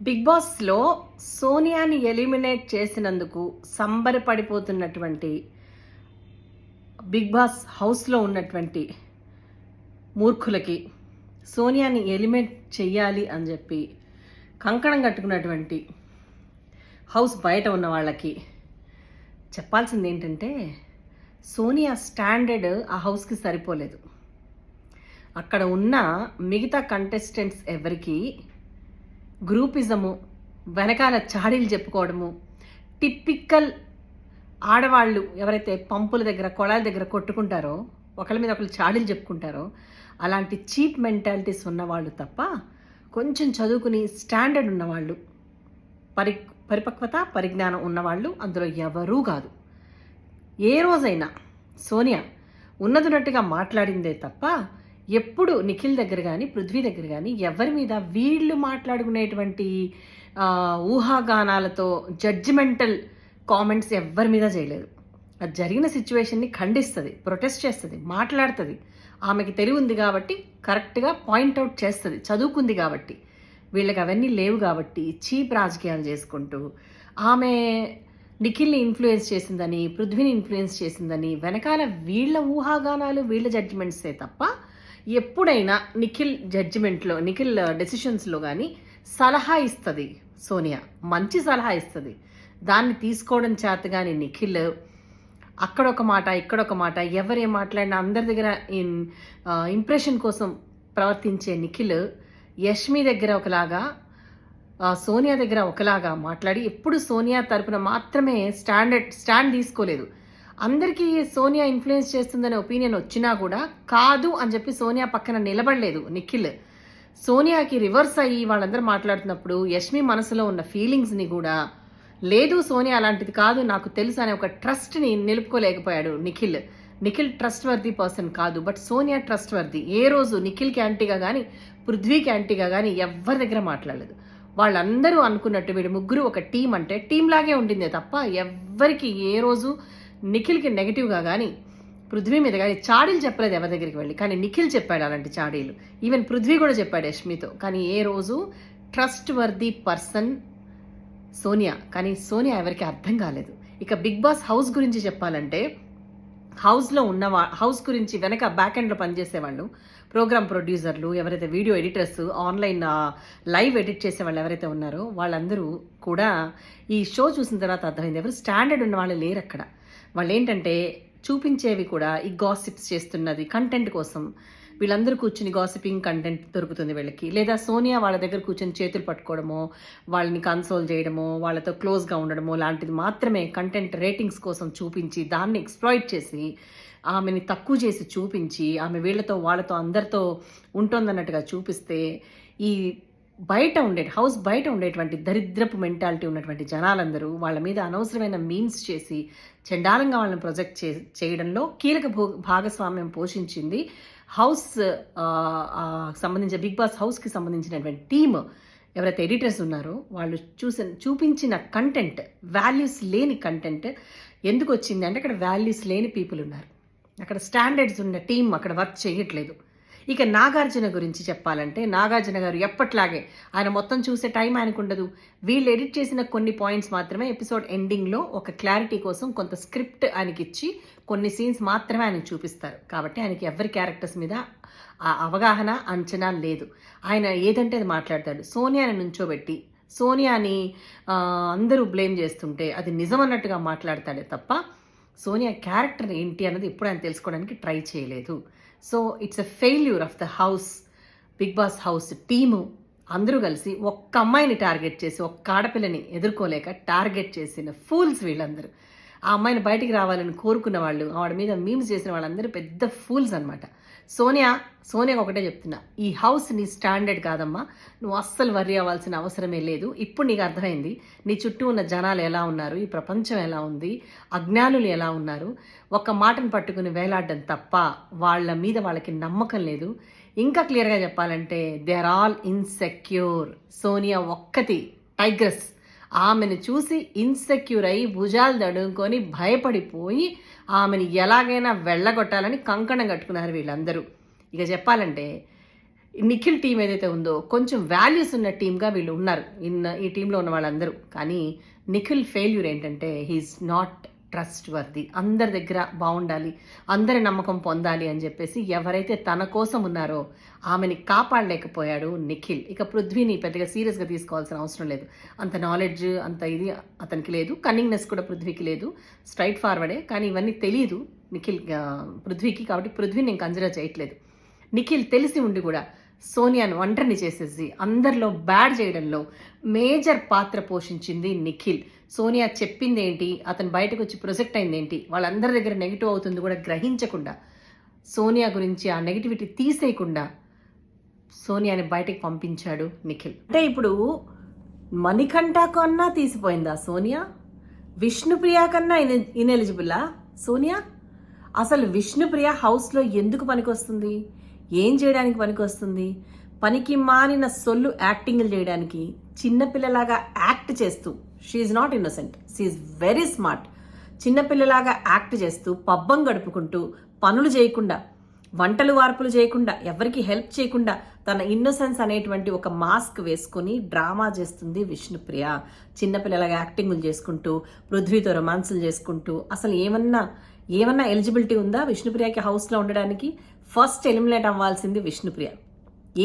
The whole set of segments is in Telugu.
బిగ్ బాస్లో సోనియాని ఎలిమినేట్ చేసినందుకు సంబరపడిపోతున్నటువంటి బిగ్ బాస్ హౌస్లో ఉన్నటువంటి మూర్ఖులకి సోనియాని ఎలిమినేట్ చెయ్యాలి అని చెప్పి కంకణం కట్టుకున్నటువంటి హౌస్ బయట ఉన్న వాళ్ళకి చెప్పాల్సింది ఏంటంటే సోనియా స్టాండర్డ్ ఆ హౌస్కి సరిపోలేదు. అక్కడ ఉన్న మిగతా కంటెస్టెంట్స్ ఎవరికి గ్రూపిజము, వెనకాల చాడీలు చెప్పుకోవడము, టిపికల్ ఆడవాళ్ళు ఎవరైతే పంపుల దగ్గర కొళాయిల దగ్గర కొట్టుకుంటారో, ఒకళ్ళ మీద ఒకళ్ళు చాడీలు చెప్పుకుంటారో అలాంటి చీప్ మెంటాలిటీస్ ఉన్నవాళ్ళు తప్ప కొంచెం చదువుకుని స్టాండర్డ్ ఉన్నవాళ్ళు, పరిపక్వత పరిజ్ఞానం ఉన్నవాళ్ళు అందులో ఎవరూ కాదు. ఏ రోజైనా సోనియా ఉన్నదిన్నట్టుగా మాట్లాడిందే తప్ప ఎప్పుడు నిఖిల్ దగ్గర కానీ పృథ్వీ దగ్గర కానీ ఎవరి మీద వీళ్ళు మాట్లాడుకునేటువంటి ఊహాగానాలతో జడ్జిమెంటల్ కామెంట్స్ ఎవరి మీద చేయలేదు. అది జరిగిన సిచ్యువేషన్ని ఖండిస్తుంది, ప్రొటెస్ట్ చేస్తుంది, మాట్లాడుతుంది. ఆమెకి తెలివి ఉంది కాబట్టి కరెక్ట్గా పాయింట్అవుట్ చేస్తుంది, చదువుకుంది కాబట్టి. వీళ్ళకి అవన్నీ లేవు కాబట్టి చీప్ రాజకీయాలు చేసుకుంటూ ఆమె నిఖిల్ని ఇన్ఫ్లుయెన్స్ చేసిందని, పృథ్వీని ఇన్ఫ్లుయెన్స్ చేసిందని వెనకాల వీళ్ళ ఊహాగానాలు, వీళ్ళ జడ్జిమెంట్సే తప్ప ఎప్పుడైనా నిఖిల్ జడ్జిమెంట్లో, నిఖిల్ డెసిషన్స్లో కానీ సలహా ఇస్తుంది సోనియా, మంచి సలహా ఇస్తుంది. దాన్ని తీసుకోవడం చేత కానీ నిఖిల్ అక్కడొక మాట ఇక్కడొక మాట ఎవరేం మాట్లాడినా అందరి దగ్గర ఇంప్రెషన్ కోసం ప్రవర్తించే నిఖిల్ యష్మి దగ్గర ఒకలాగా, సోనియా దగ్గర ఒకలాగా మాట్లాడి ఎప్పుడు సోనియా తరపున మాత్రమే స్టాండ్ తీసుకోలేదు. అందరికీ సోనియా ఇన్ఫ్లుయెన్స్ చేస్తుందనే ఒపీనియన్ వచ్చినా కూడా కాదు అని చెప్పి సోనియా పక్కన నిలబడలేదు నిఖిల్. సోనియాకి రివర్స్ అయ్యి వాళ్ళందరూ మాట్లాడుతున్నప్పుడు యష్మి మనసులో ఉన్న ఫీలింగ్స్ని కూడా లేదు సోనియా అలాంటిది కాదు నాకు తెలుసు అనే ఒక ట్రస్ట్ని నిలుపుకోలేకపోయాడు Nikhil. Nikhil trustworthy person కాదు, బట్ సోనియా ట్రస్ట్ వర్ది. ఏ రోజు నిఖిల్కి యాంటీగా కానీ పృథ్వీకి యాంటీగా కానీ ఎవరి దగ్గర మాట్లాడలేదు. వాళ్ళందరూ అనుకున్నట్టు వీడు ముగ్గురు ఒక టీం అంటే టీం లాగే ఉండిందే తప్ప ఎవ్వరికి ఏ రోజు నిఖిల్కి నెగిటివ్గా కానీ పృథ్వీ మీద కానీ చాడీలు చెప్పలేదు ఎవరి దగ్గరికి వెళ్ళి. కానీ నిఖిల్ చెప్పాడు అలాంటి చాడీలు. ఈవెన్ పృథ్వీ కూడా చెప్పాడు యష్మితో. కానీ ఏ రోజు ట్రస్ట్ వర్ది పర్సన్ సోనియా. కానీ సోనియా ఎవరికి అర్థం కాలేదు. ఇక బిగ్ బాస్ హౌస్ గురించి చెప్పాలంటే హౌస్లో ఉన్న హౌస్ గురించి వెనక బ్యాక్ ఎండ్లో పనిచేసేవాళ్ళు, ప్రోగ్రామ్ ప్రొడ్యూసర్లు, ఎవరైతే video editors, online live edit చేసే వాళ్ళు ఎవరైతే ఉన్నారో వాళ్ళందరూ కూడా ఈ షో చూసిన తర్వాత అర్థమైంది ఎవరు స్టాండర్డ్ ఉన్న వాళ్ళు లేరు అక్కడ. వాళ్ళు ఏంటంటే చూపించేవి కూడా ఈ గాసిప్స్ చేస్తున్నది కంటెంట్ కోసం. వీళ్ళందరూ కూర్చుని గాసిపింగ్ కంటెంట్ దొరుకుతుంది వీళ్ళకి. లేదా సోనియా వాళ్ళ దగ్గర కూర్చొని చేతులు పట్టుకోవడమో, వాళ్ళని కన్సోల్ చేయడమో, వాళ్ళతో క్లోజ్గా ఉండడమో లాంటిది మాత్రమే కంటెంట్ రేటింగ్స్ కోసం చూపించి దాన్ని ఎక్స్ప్లాయిట్ చేసి ఆమెని తక్కువ చేసి చూపించి ఆమె వీళ్ళతో వాళ్ళతో అందరితో ఉంటుందన్నట్టుగా చూపిస్తే ఈ హౌస్ బయట ఉండేటువంటి దరిద్రపు మెంటాలిటీ ఉన్నటువంటి జనాలందరూ వాళ్ళ మీద అనవసరమైన మీమ్స్ చేసి చండాలంగా వాళ్ళని ప్రొజెక్ట్ చేయడంలో కీలక భాగస్వామ్యం పోషించింది హౌస్ సంబంధించిన బిగ్ బాస్ హౌస్కి సంబంధించినటువంటి టీమ్ ఎవరైతే ఎడిటర్స్ ఉన్నారో వాళ్ళు చూపించిన కంటెంట్ వాల్యూస్ లేని కంటెంట్. ఎందుకు వచ్చింది అంటే అక్కడ వాల్యూస్ లేని పీపుల్ ఉన్నారు, అక్కడ స్టాండర్డ్స్ ఉన్న టీం అక్కడ వర్క్ చేయట్లేదు. ఇక నాగార్జున గురించి చెప్పాలంటే నాగార్జున గారు ఎప్పట్లాగే ఆయన మొత్తం చూసే టైం ఆయనకు ఉండదు. వీళ్ళు ఎడిట్ చేసిన కొన్ని పాయింట్స్ మాత్రమే ఎపిసోడ్ ఎండింగ్లో ఒక క్లారిటీ కోసం కొంత స్క్రిప్ట్ ఆయనకి ఇచ్చి కొన్ని సీన్స్ మాత్రమే ఆయనకు చూపిస్తారు. కాబట్టి ఆయనకి ఎవరి క్యారెక్టర్స్ మీద అవగాహన అంచనా లేదు. ఆయన ఏదంటే అది మాట్లాడతాడు. సోనియాని నుంచోబెట్టి సోనియాని అందరూ బ్లేమ్ చేస్తుంటే అది నిజం అన్నట్టుగా మాట్లాడతాడే తప్ప సోనియా క్యారెక్టర్ ఏంటి అన్నది ఎప్పుడు ఆయన తెలుసుకోవడానికి ట్రై చేయలేదు. So it's a failure of the house, Bigg Boss house team అందరూ కలిసి ఒక్క అమ్మాయిని టార్గెట్ చేసి, ఒక్క ఆడపిల్లని ఎదుర్కోలేక టార్గెట్ చేసిన ఫూల్స్ వీళ్ళందరూ. ఆ అమ్మాయిని బయటికి రావాలని కోరుకున్న వాళ్ళు, ఆవిడ మీద మీమ్స్ చేసిన వాళ్ళందరూ పెద్ద ఫూల్స్ అనమాట. సోనియా ఒకటే చెప్తున్నా, ఈ హౌస్ నీ స్టాండర్డ్ కాదమ్మా, నువ్వు అస్సలు వర్రీ అవ్వాల్సిన అవసరమే లేదు. ఇప్పుడు నీకు అర్థమైంది నీ చుట్టూ ఉన్న జనాలు ఎలా ఉన్నారు, ఈ ప్రపంచం ఎలా ఉంది, అజ్ఞానులు ఎలా ఉన్నారు. ఒక్క మాటను పట్టుకుని వేలాడడం తప్ప వాళ్ళ మీద వాళ్ళకి నమ్మకం లేదు. ఇంకా క్లియర్గా చెప్పాలంటే they are all insecure. Sonia ఒక్కటి టైగ్రస్. ఆమెను చూసి ఇన్సెక్యూర్ అయ్యి భుజాలు దడుకొని భయపడిపోయి ఆమెను ఎలాగైనా వెళ్ళగొట్టాలని కంకణం కట్టుకున్నారు వీళ్ళందరూ. ఇక చెప్పాలంటే నిఖిల్ టీం ఏదైతే ఉందో కొంచెం వాల్యూస్ ఉన్న టీమ్గా వీళ్ళు ఉన్నారు ఈ టీంలో ఉన్న వాళ్ళందరూ. కానీ నిఖిల్ ఫెయిల్యూర్ ఏంటంటే హీఈస్ నాట్ ట్రస్ట్ వర్ది. అందరి దగ్గర బాగుండాలి, అందరి నమ్మకం పొందాలి అని చెప్పేసి ఎవరైతే తన కోసం ఉన్నారో ఆమెని కాపాడలేకపోయాడు నిఖిల్. ఇక పృథ్వీని పెద్దగా సీరియస్గా తీసుకోవాల్సిన అవసరం లేదు. అంత నాలెడ్జ్ అంత ఇది అతనికి లేదు, కన్నింగ్నెస్ కూడా పృథ్వీకి లేదు, స్ట్రైట్ ఫార్వర్డే. కానీ ఇవన్నీ తెలియదు పృథ్వీకి, కాబట్టి పృథ్వీని నేను కన్సిడర్ చేయట్లేదు. నిఖిల్ తెలిసి ఉండి కూడా సోనియాను ఒంటరిని చేసేసి అందరిలో బ్యాడ్ చేయడంలో మేజర్ పాత్ర పోషించింది నిఖిల్. సోనియా చెప్పింది ఏంటి, అతను బయటకు వచ్చి ప్రొజెక్ట్ అయింది ఏంటి, వాళ్ళందరి దగ్గర నెగిటివ్ అవుతుంది కూడా గ్రహించకుండా, సోనియా గురించి ఆ నెగిటివిటీ తీసేయకుండా సోనియాని బయటకు పంపించాడు నిఖిల్. అంటే ఇప్పుడు మణికంఠ కన్నా తీసిపోయిందా సోనియా? విష్ణుప్రియ కన్నా ఇన్ఎలిజిబుల్లా సోనియా? అసలు విష్ణుప్రియ హౌస్లో ఎందుకు పనికొస్తుంది? ఏం చేయడానికి పనికొస్తుంది? పనికి మానిన సొల్లు యాక్టింగ్లు చేయడానికి, చిన్నపిల్లలాగా యాక్ట్ చేస్తూ. She's not innocent, she's very smart. చిన్నపిల్లలాగా యాక్ట్ చేస్తూ పబ్బం గడుపుకుంటూ పనులు చేయకుండా, వంటలు వార్పులు చేయకుండా, ఎవరికి హెల్ప్ చేయకుండా తన ఇన్నోసెన్స్ అనేటువంటి ఒక మాస్క్ వేసుకుని డ్రామా చేస్తుంది విష్ణుప్రియ. చిన్నపిల్లలాగా యాక్టింగ్లు చేసుకుంటూ, పృథ్వీతో రొమాన్సులు చేసుకుంటూ. అసలు ఏమన్నా ఎలిజిబిలిటీ ఉందా విష్ణుప్రియకి హౌస్లో ఉండడానికి? ఫస్ట్ ఎలిమినేట్ అవ్వాల్సింది విష్ణుప్రియ,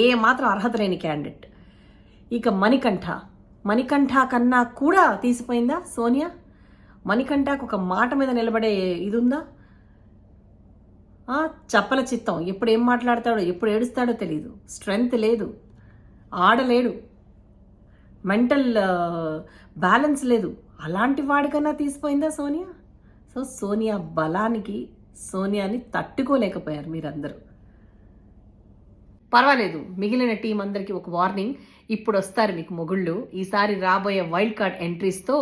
ఏ మాత్రం అర్హత లేని క్యాండిడేట్. ఇక మణికంఠ కన్నా కూడా తీసిపోయిందా సోనియా? మణికంఠకు ఒక మాట మీద నిలబడే ఇది ఉందా? చప్పల చిత్తం, ఎప్పుడు ఏం మాట్లాడతాడో ఎప్పుడు ఏడుస్తాడో తెలియదు, స్ట్రెంగ్త్ లేదు, ఆడలేడు, మెంటల్ బ్యాలెన్స్ లేదు. అలాంటి వాడికన్నా తీసిపోయిందా సోనియా? సో సోనియా బలానికి సోనియాని తట్టుకోలేకపోయారు మీరందరూ. పర్వాలేదు, మిగిలిన టీం అందరికీ ఒక వార్నింగ్. ఇప్పుడు వస్తారు మీకు మొగుళ్ళు. ఈసారి రాబోయే వైల్డ్ కార్డ్ ఎంట్రీస్తో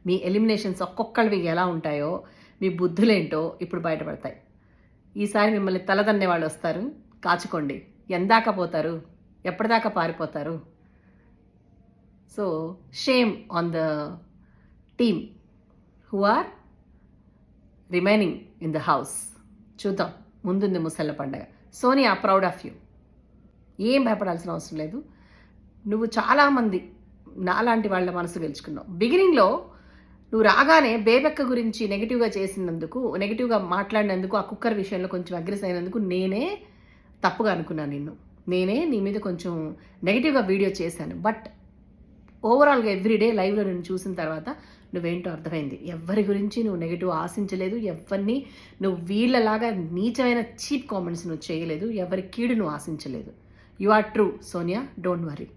మీ ఎలిమినేషన్స్ ఒక్కొక్కళ్ళవి ఎలా ఉంటాయో, మీ బుద్ధులేంటో ఇప్పుడు బయటపడతాయి. ఈసారి మిమ్మల్ని తలదన్నే వాళ్ళు వస్తారు, కాచుకోండి. ఎందాక పోతారు, ఎప్పటిదాకా పారిపోతారు. So shame on the team who are remaining in the house. చూద్దాం, ముందుంది ముసళ్ళ పండగ. Sonia, proud of you. ఏం భయపడాల్సిన అవసరం లేదు. నువ్వు చాలామంది నాలాంటి వాళ్ళ మనసు గెలుచుకున్నావు. బిగినింగ్లో నువ్వు రాగానే బేబెక్క గురించి నెగిటివ్గా చేసినందుకు, నెగిటివ్గా మాట్లాడినందుకు, ఆ కుక్కర్ విషయంలో కొంచెం అగ్రెస్ అయినందుకు నేనే తప్పుగా అనుకున్నాను నిన్ను. నేనే నీ మీద కొంచెం నెగిటివ్గా వీడియో చేశాను. బట్ ఓవరాల్గా ఎవ్రీడే లైవ్లో నేను చూసిన తర్వాత నువ్వేంటో అర్థమైంది. ఎవరి గురించి నువ్వు నెగిటివ్ ఆశించలేదు, ఎవరిని నువ్వు వీళ్ళలాగా నీచమైన చీప్ కామెంట్స్ నువ్వు చేయలేదు, ఎవరి కీడు నువ్వు ఆశించలేదు. You are true Sonia, don't worry.